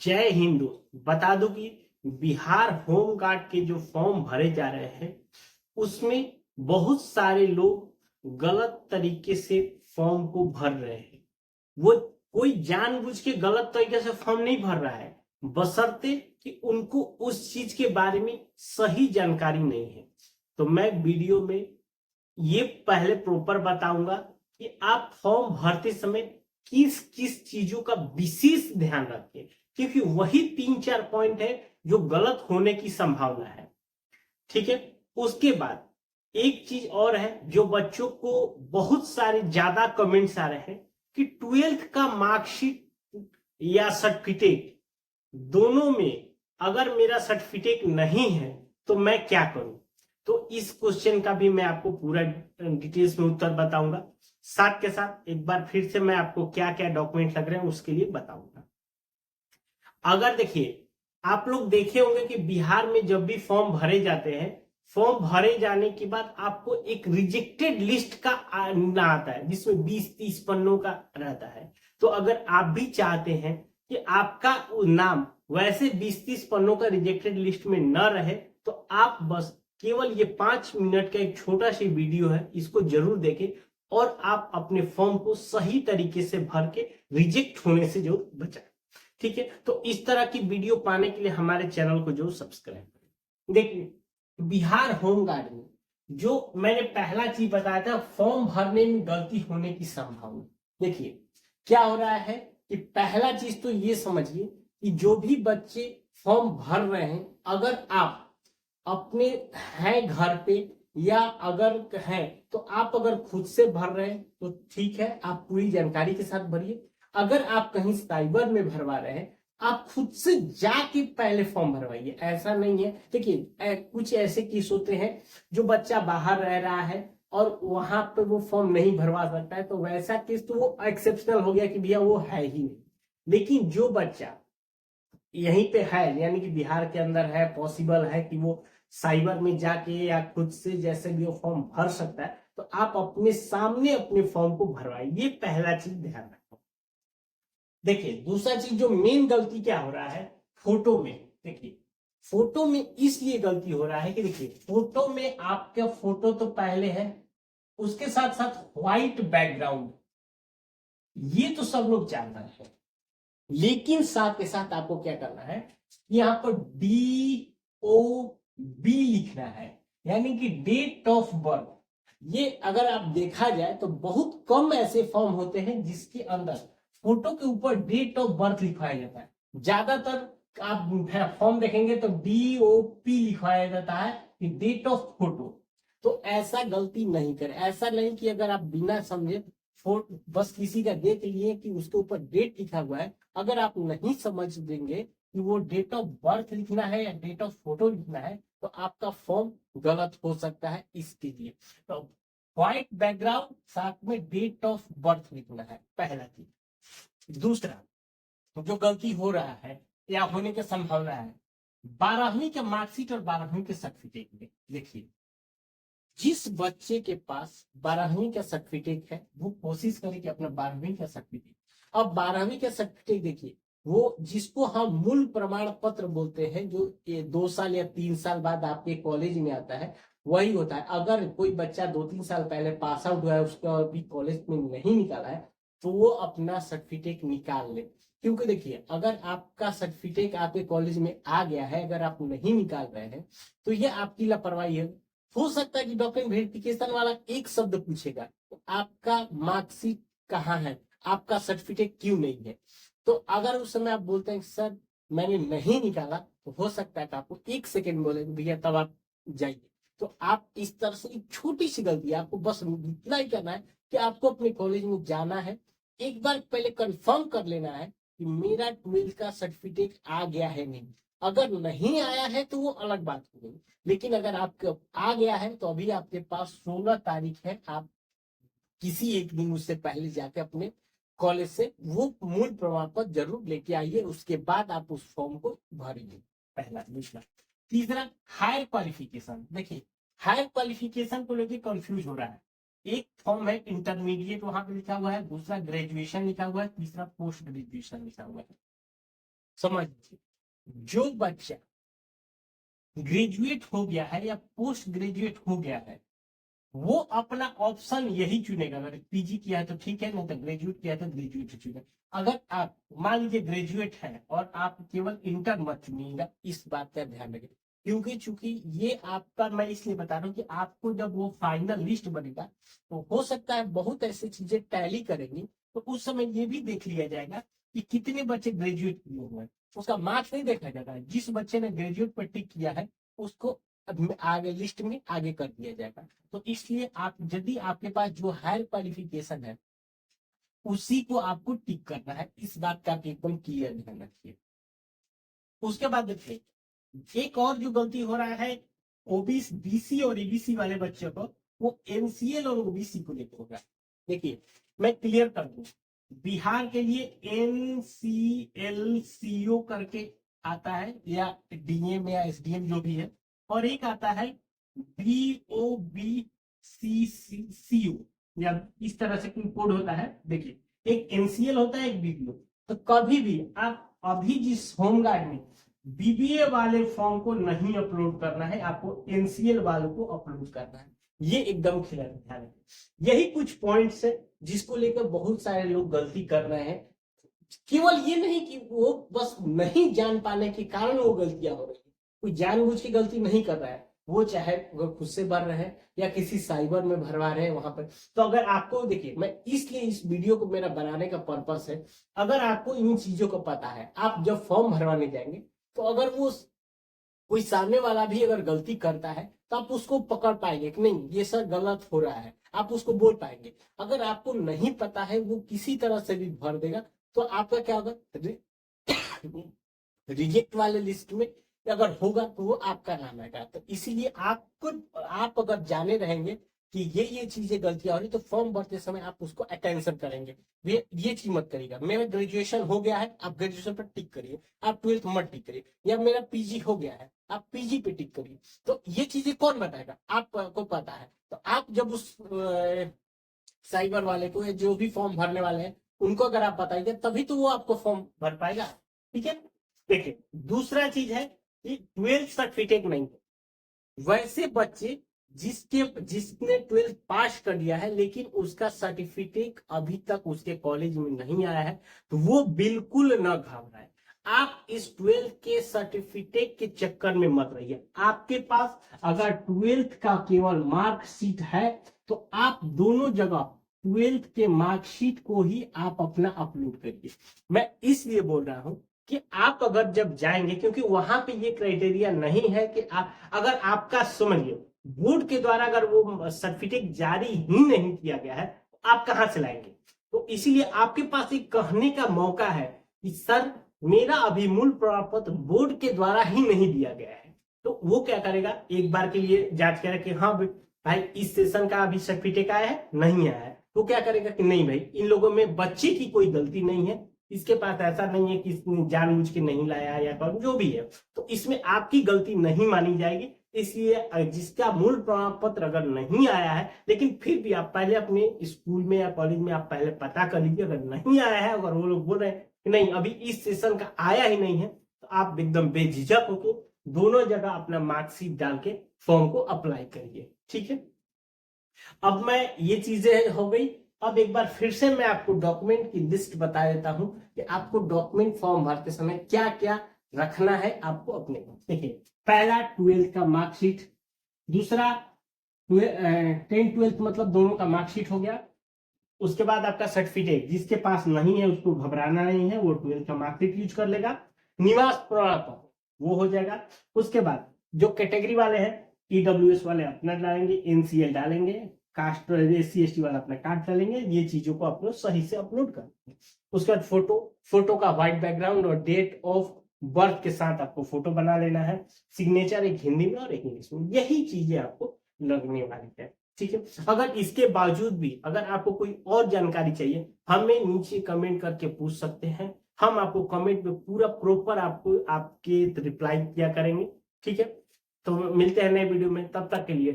जय हिंद दोस्त। बता दूं कि बिहार होम गार्ड के जो फॉर्म भरे जा रहे हैं उसमें बहुत सारे लोग गलत तरीके से फॉर्म को भर रहे हैं। वो कोई जानबूझ के गलत तरीके से फॉर्म नहीं भर रहा है, बशर्ते कि उनको उस चीज के बारे में सही जानकारी नहीं है। तो मैं वीडियो में ये पहले प्रॉपर बताऊंगा कि आप फॉर्म भरते समय किस किस चीजों का विशेष ध्यान रखें, क्योंकि वही 3-4 पॉइंट है जो गलत होने की संभावना है। ठीक है। उसके बाद एक चीज और है जो बच्चों को बहुत सारे ज्यादा कमेंट्स आ रहे हैं कि 12th का मार्कशीट या सर्टिफिकेट दोनों में अगर मेरा सर्टिफिकेट नहीं है तो मैं क्या करूं। तो इस क्वेश्चन का भी मैं आपको पूरा डिटेल्स में उत्तर बताऊंगा। साथ के साथ एक बार फिर से मैं आपको क्या क्या डॉक्यूमेंट लग रहे हैं उसके लिए बताऊंगा। अगर देखिए, आप लोग देखे होंगे कि बिहार में जब भी फॉर्म भरे जाते हैं, फॉर्म भरे जाने के बाद आपको एक रिजेक्टेड लिस्ट का ना आता है जिसमें 20-30 पन्नों का रहता है। तो अगर आप भी चाहते हैं कि आपका नाम वैसे 20-30 पन्नों का रिजेक्टेड लिस्ट में न रहे, तो आप बस केवल ये 5 मिनट का एक छोटा सी वीडियो है, इसको जरूर देखें और आप अपने फॉर्म को सही तरीके से भर के रिजेक्ट होने से जो बचाएं। ठीक है। तो इस तरह की वीडियो पाने के लिए हमारे चैनल को जो सब्सक्राइब करें। देखिए, बिहार होम गार्ड में जो मैंने पहला चीज बताया था, फॉर्म भरने में गलती होने की संभावना। देखिए क्या हो रहा है कि पहला चीज तो ये समझिए कि जो भी बच्चे फॉर्म भर रहे हैं, अगर आप अपने हैं घर पे या अगर हैं तो आप अगर खुद से भर रहे हैं तो ठीक है, आप पूरी जानकारी के साथ भरिए। अगर आप कहीं साइबर में भरवा रहे हैं, आप खुद से जाके पहले फॉर्म भरवाइए। ऐसा नहीं है, देखिए कुछ ऐसे केस होते हैं जो बच्चा बाहर रह रहा है और वहां पे वो फॉर्म नहीं भरवा सकता है, तो वैसा केस तो वो एक्सेप्शनल हो गया कि भैया वो है ही नहीं। लेकिन जो बच्चा यहीं पे है, यानी कि बिहार के अंदर है, पॉसिबल है कि वो साइबर में जाके या खुद से जैसे भी वो फॉर्म भर सकता है, तो आप अपने सामने अपने फॉर्म को भरवाइए। ये पहला चीज ध्यान रखो। देखिए दूसरा चीज जो मेन गलती क्या हो रहा है, फोटो में। देखिए फोटो में इसलिए गलती हो रहा है कि देखिए फोटो में आपका फोटो तो पहले है, उसके साथ साथ व्हाइट बैकग्राउंड, ये तो सब लोग जानते हैं। लेकिन साथ के साथ आपको क्या करना है, यहां पर DOB लिखना है, यानी कि डेट ऑफ बर्थ। ये अगर आप देखा जाए तो बहुत कम ऐसे फॉर्म होते हैं जिसके अंदर फोटो के ऊपर डेट ऑफ बर्थ लिखवाया जाता है। ज्यादातर आप फॉर्म देखेंगे तो DOP लिखवाया जाता है कि डेट ऑफ फोटो। तो ऐसा गलती नहीं करें। ऐसा नहीं कि अगर आप बिना समझे बस किसी का देख लिए कि उसके ऊपर डेट लिखा हुआ है, अगर आप नहीं समझ देंगे कि वो डेट ऑफ बर्थ लिखना है या डेट ऑफ फोटो लिखना है, तो आपका फॉर्म गलत हो सकता है। इसके लिए तो व्हाइट बैकग्राउंड साथ में डेट ऑफ बर्थ लिखना है, पहला चीज। दूसरा जो गलती हो रहा है या होने की संभावना है, 12वीं का मार्कशीट और 12वीं के सर्टिफिकेट में देखिए, जिस बच्चे के पास 12वीं का सर्टिफिकेट है वो कोशिश करे कि अपना 12वीं का सर्टिफिकेट। अब 12वीं का सर्टिफिकेट देखिए, वो जिसको हम मूल प्रमाण पत्र बोलते हैं, जो 2 साल या 3 साल बाद आपके कॉलेज में आता है, वही होता है। अगर कोई बच्चा 2-3 साल पहले पास आउट हुआ है, उसका अभी कॉलेज में नहीं निकाला है, तो वो अपना सर्टिफिकेट निकाल ले। क्योंकि देखिए अगर आपका सर्टिफिकेट आपके कॉलेज में आ गया है, अगर आप नहीं निकाल रहे हैं, तो ये आपकी लापरवाही है। हो सकता है कि डॉक्यूमेंट वेरिफिकेशन वाला एक शब्द पूछेगा, तो आपका मार्कशीट कहाँ है, आपका सर्टिफिकेट क्यों नहीं है। तो अगर उस समय आप बोलते हैं सर मैंने नहीं निकाला, तो हो सकता है कि आपको 1 सेकेंड बोले भैया, तब आप जाइए। तो आप इस तरह से एक छोटी सी गलती है, आपको बस इतना ही करना है कि आपको अपने कॉलेज में जाना है, एक बार पहले कंफर्म कर लेना है कि मेरा 12th का सर्टिफिकेट आ गया है नहीं। अगर नहीं आया है तो वो अलग बात हो गई, लेकिन अगर आपके आ गया है तो अभी आपके पास 16 तारीख है, आप किसी एक दिन उससे पहले जाके अपने कॉलेज से वो मूल प्रमाण पत्र जरूर लेके आइए, उसके बाद आप उस फॉर्म को भरिए। पहला। दूसरा, तीसरा, हायर क्वालिफिकेशन। देखिए हायर क्वालिफिकेशन को लेके कंफ्यूज हो रहा है। एक फॉर्म है इंटरमीडिएट वहां पे लिखा हुआ है, दूसरा ग्रेजुएशन लिखा हुआ है, तीसरा पोस्ट ग्रेजुएशन लिखा हुआ है। समझिए, जो बच्चा ग्रेजुएट हो गया है या पोस्ट ग्रेजुएट हो गया है, वो अपना ऑप्शन यही चुनेगा। अगर पीजी किया है तो ठीक है, नहीं तो ग्रेजुएट किया है तो ग्रेजुएट चुनेगा। अगर आप मान लीजिए ग्रेजुएट है और आप केवल इंटर मत चुनिएगा, इस बात का ध्यान रखें। क्योंकि चूंकि ये आपका, मैं इसलिए बता रहा हूँ कि आपको जब वो फाइनल लिस्ट बनेगा तो हो सकता है बहुत ऐसी चीजें टैली करेंगी, तो उस समय ये भी देख लिया जाएगा कि कितने बच्चे ग्रेजुएट किए हुए हैं। उसका मार्क्स नहीं देखा जाता है, जिस बच्चे ने ग्रेजुएट पर टिक किया है उसको आगे लिस्ट में आगे कर दिया जाएगा। तो इसलिए आप, यदि आपके पास जो हायर क्वालिफिकेशन है उसी को आपको टिक करना है, इस बात का आप एकदम क्लियर ध्यान रखिए। उसके बाद देखिए, एक और जो गलती हो रहा है ओबीसी, बीसी और ईबीसी वाले बच्चों को, वो एनसीएल और ओबीसी को लेकर होगा। देखिए मैं क्लियर कर दूं, बिहार के लिए एनसीएलसीओ करके आता है, या डीएम या एसडीएम जो भी है, और एक आता है बीओबीसीसीओ, या इस तरह से कोई कोड होता है। देखिए, एक एनसीएल होता है, एक बीबीओ। तो कभी भी आप अभी जिस होमगार्ड में बीबीए वाले फॉर्म को नहीं अपलोड करना है, आपको एनसीएल वालों को अपलोड करना है। ये एकदम क्लियर ध्यान है। यही कुछ पॉइंट्स है जिसको लेकर बहुत सारे लोग गलती कर रहे हैं। केवल ये नहीं कि वो बस नहीं जान पाने के कारण वो गलतियां हो रही है, कोई जानबूझ के गलती नहीं कर रहा है, वो चाहे वो खुद से भर रहे हैं या किसी साइबर में भरवा रहे हैं वहां पर। तो अगर आपको, देखिए मैं इसलिए इस वीडियो को मेरा बनाने का पर्पस है, अगर आपको इन चीजों को पता है, आप जब फॉर्म भरवाने जाएंगे तो अगर वो कोई सामने वाला भी अगर गलती करता है तो आप उसको पकड़ पाएंगे कि नहीं ये सर गलत हो रहा है, आप उसको बोल पाएंगे। अगर आपको नहीं पता है, वो किसी तरह से भी भर देगा, तो आपका क्या होगा, रिजेक्ट वाले लिस्ट में अगर होगा तो वो आपका नाम आएगा। तो इसीलिए आपको, आप अगर जाने रहेंगे कि ये चीजें गलतियां हो रही, तो फॉर्म भरते समय आप उसको अटेंशन करेंगे। ये चीज मत करिएगा, मेरा ग्रेजुएशन हो गया है आप ग्रेजुएशन पर टिक करिए, आप ट्वेल्थ मत टिक करिए, या मेरा पीजी हो गया है आप पीजी पे टिक करिए। तो ये चीजें कौन बताएगा, आपको पता है। तो आप जब उस साइबर वाले को, जो भी फॉर्म भरने वाले हैं उनको अगर आप बताएंगे, तभी तो वो आपको फॉर्म भर पाएगा। ठीक है। देखिए, दूसरा चीज है कि 12th सर्टिफिकेट नहीं है। वैसे बच्चे जिसने 12th पास कर लिया है लेकिन उसका सर्टिफिकेट अभी तक उसके कॉलेज में नहीं आया है, तो वो बिल्कुल न घबराए। आप इस 12th के सर्टिफिकेट के चक्कर में मत रहिए। आपके पास अगर 12th का केवल मार्कशीट है तो आप दोनों जगह 12th के मार्कशीट को ही आप अपना अपलोड करिए। मैं इसलिए बोल रहा हूं कि आप अगर जब जाएंगे, क्योंकि वहां पे ये क्राइटेरिया नहीं है कि आप, अगर आपका समझिए बोर्ड के द्वारा अगर वो सर्टिफिकेट जारी ही नहीं किया गया है, तो आप कहां से लाएंगे। तो इसीलिए आपके पास एक कहने का मौका है कि सर मेरा अभिमूल प्रमाण पत्र बोर्ड के द्वारा ही नहीं दिया गया है। तो वो क्या करेगा, एक बार के लिए जांच करेगा कि हाँ भाई इस सेशन का अभी सर्टिफिकेट आया है, नहीं आया है। तो क्या करेगा कि नहीं भाई, इन लोगों में बच्चे की कोई गलती नहीं है, इसके पास ऐसा नहीं है कि इसने जानबूझ के नहीं लाया या जो भी है, तो इसमें आपकी गलती नहीं मानी जाएगी। इसलिए जिसका मूल प्रमाण पत्र अगर नहीं आया है, लेकिन फिर भी आप पहले अपने स्कूल में या कॉलेज में आप पहले पता कर लीजिए, अगर नहीं आया है, अगर वो लोग बोल रहे हैं कि नहीं अभी इस सेशन का आया ही नहीं है, तो आप एकदम बेझिझक होकर दोनों जगह अपना मार्कशीट डाल के फॉर्म को अप्लाई करिए। ठीक है। अब मैं, ये चीजें हो गई। अब एक बार फिर से मैं आपको डॉक्यूमेंट की लिस्ट बता देता हूं कि आपको डॉक्यूमेंट फॉर्म भरते समय क्या क्या रखना है आपको अपने को। देखिए, पहला 12th का मार्कशीट, दूसरा 10th 12th मतलब दोनों का मार्कशीट हो गया। उसके बाद आपका सर्टिफिकेट, जिसके पास नहीं है उसको घबराना नहीं है, वो 12th का मार्कशीट यूज कर लेगा। निवास प्रमाण पत्र वो हो जाएगा। उसके बाद जो कैटेगरी वाले हैं, ईडब्ल्यूएस वाले अपना डालेंगे, एनसीएल डालेंगे, कास्ट SC ST वाला अपना कार्ड डालेंगे। ये चीजों को अपलोड सही से अपलोड कर। उसके बाद फोटो का व्हाइट बैकग्राउंड और डेट ऑफ बर्थ के साथ आपको फोटो बना लेना है। सिग्नेचर एक हिंदी में और एक इंग्लिश में, यही चीजें आपको लगने वाली है। ठीक है। अगर इसके बावजूद भी अगर आपको कोई और जानकारी चाहिए, हमें नीचे कमेंट करके पूछ सकते हैं। हम आपको कमेंट में पूरा प्रॉपर आपको आपके रिप्लाई किया करेंगे। ठीक है। तो मिलते हैं नए वीडियो में, तब तक के लिए